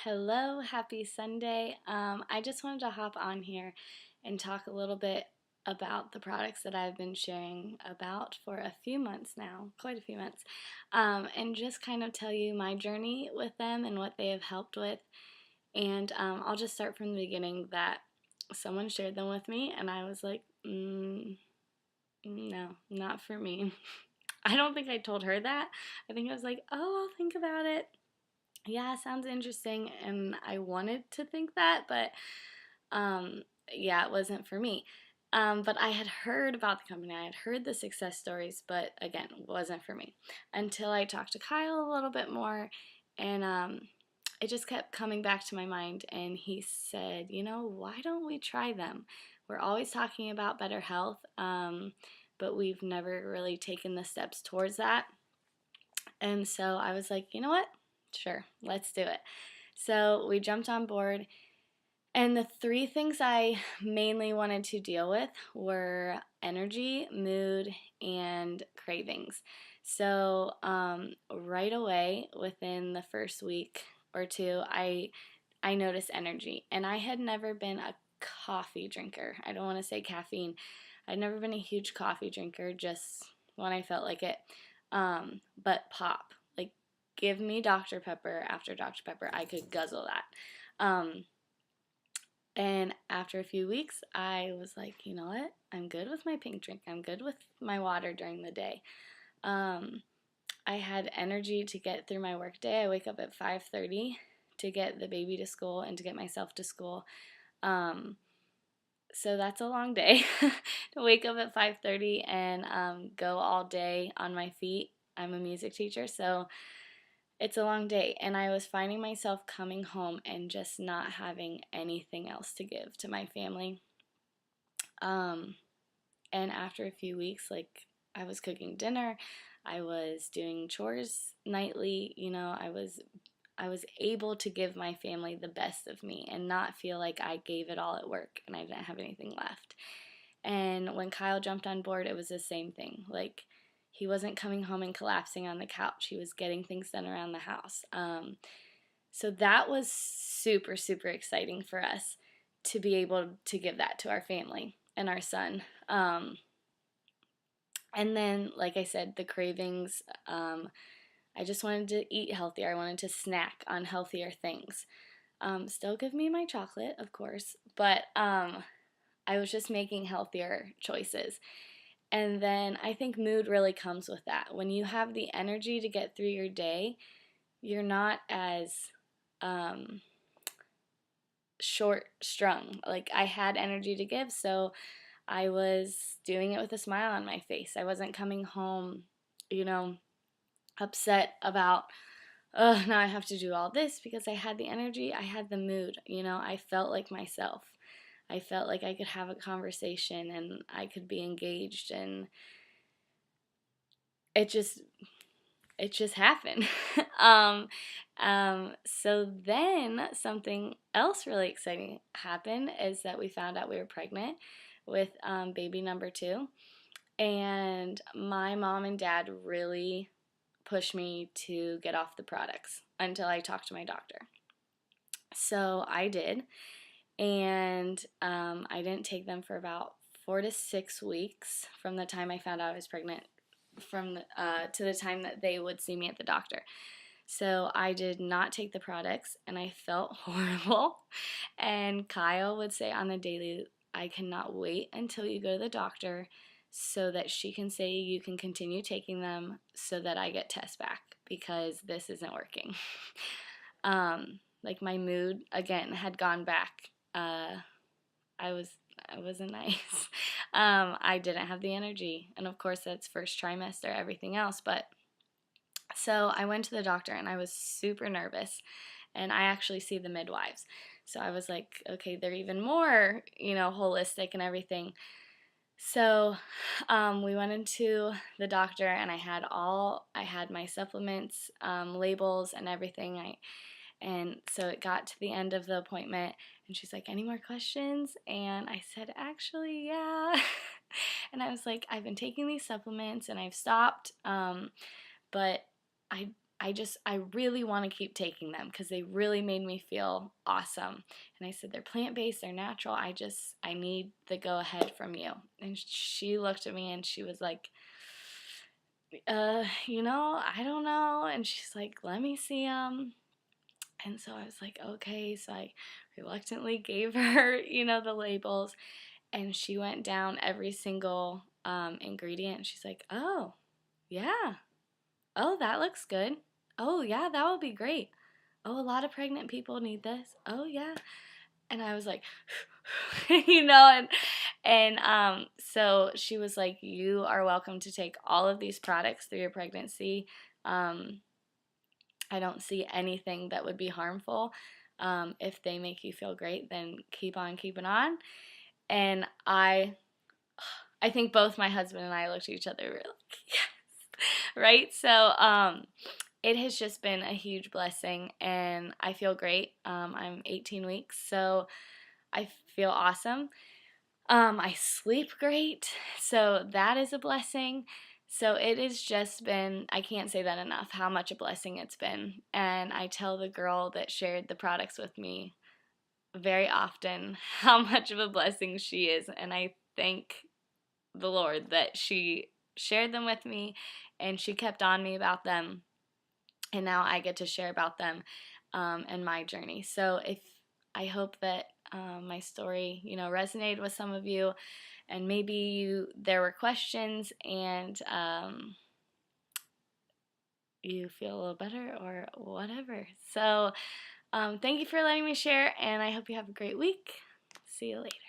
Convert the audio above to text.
Hello, happy Sunday. I just wanted to hop on here and talk a little bit about the products that I've been sharing about for a few months now, quite a few months, and just kind of tell you my journey with them and what they have helped with. And I'll just start from the beginning that someone shared them with me, and I was like, no, not for me. I don't think I told her that. I think I was like, oh, I'll think about it. Yeah, sounds interesting, and I wanted to think that, but yeah, it wasn't for me. But I had heard about the company, I had heard the success stories, but again, it wasn't for me until I talked to Kyle a little bit more, and it just kept coming back to my mind. And he said, why don't we try them? We're always talking about better health, but we've never really taken the steps towards that. And so I was like, you know what? Sure, let's do it. So we jumped on board, and the three things I mainly wanted to deal with were energy, mood, and cravings. So right away, within the first week or two, I noticed energy, and I had never been a coffee drinker. I don't want to say caffeine. I'd never been a huge coffee drinker, just when I felt like it. But pop, like, give me Dr. Pepper after Dr. Pepper. I could guzzle that. And after a few weeks, I was like, you know what? I'm good with my pink drink. I'm good with my water during the day. I had energy to get through my work day. I wake up at 5:30 to get the baby to school and to get myself to school. So that's a long day to wake up at 5:30 and go all day on my feet. I'm a music teacher, so it's a long day, and I was finding myself coming home and just not having anything else to give to my family. And after a few weeks, like, I was cooking dinner, I was doing chores nightly, I was able to give my family the best of me and not feel like I gave it all at work and I didn't have anything left. And when Kyle jumped on board, it was the same thing. Like, he wasn't coming home and collapsing on the couch. He was getting things done around the house. So that was super, super exciting for us to be able to give that to our family and our son. And then, like I said, the cravings, I just wanted to eat healthier. I wanted to snack on healthier things. Still give me my chocolate, of course, but I was just making healthier choices. And then I think mood really comes with that. When you have the energy to get through your day, you're not as short strung. Like, I had energy to give, so I was doing it with a smile on my face. I wasn't coming home, upset about, oh, now I have to do all this, because I had the energy, I had the mood, I felt like myself. I felt like I could have a conversation and I could be engaged, and it just happened. So then something else really exciting happened, is that we found out we were pregnant with baby number 2, and my mom and dad really pushed me to get off the products until I talked to my doctor. So I did, and I didn't take them for about 4 to 6 weeks from the time I found out I was pregnant to the time that they would see me at the doctor. So I did not take the products, and I felt horrible. And Kyle would say on the daily, I cannot wait until you go to the doctor so that she can say you can continue taking them so that I get Tess back, because this isn't working. Like, my mood, again, had gone back. I wasn't nice. I didn't have the energy, and of course that's first trimester, everything else. But so I went to the doctor, and I was super nervous, and I actually see the midwives. So I was like, okay, they're even more, holistic and everything. So we went into the doctor, and I had my supplements, labels, and everything. And so it got to the end of the appointment, and she's like, any more questions? And I said, actually, yeah. And I was like, I've been taking these supplements, and I've stopped, but I I really want to keep taking them because they really made me feel awesome. And I said, they're plant-based, they're natural. I need the go-ahead from you. And she looked at me and she was like, I don't know. And she's like, let me see them. And so I was like, okay. So I reluctantly gave her, the labels. And she went down every single ingredient. And she's like, oh, yeah. Oh, that looks good. Oh, yeah, that would be great. Oh, a lot of pregnant people need this. Oh, yeah. And I was like, and so she was like, you are welcome to take all of these products through your pregnancy. I don't see anything that would be harmful. If they make you feel great, then keep on keeping on. And I think both my husband and I looked at each other, we were like, yes, right? So it has just been a huge blessing, and I feel great. I'm 18 weeks, so I feel awesome. I sleep great, so that is a blessing. So it has just been, I can't say that enough, how much a blessing it's been. And I tell the girl that shared the products with me very often how much of a blessing she is. And I thank the Lord that she shared them with me and she kept on me about them. And now I get to share about them and my journey. So I hope that my story, resonated with some of you, and maybe there were questions and you feel a little better or whatever. So thank you for letting me share, and I hope you have a great week. See you later.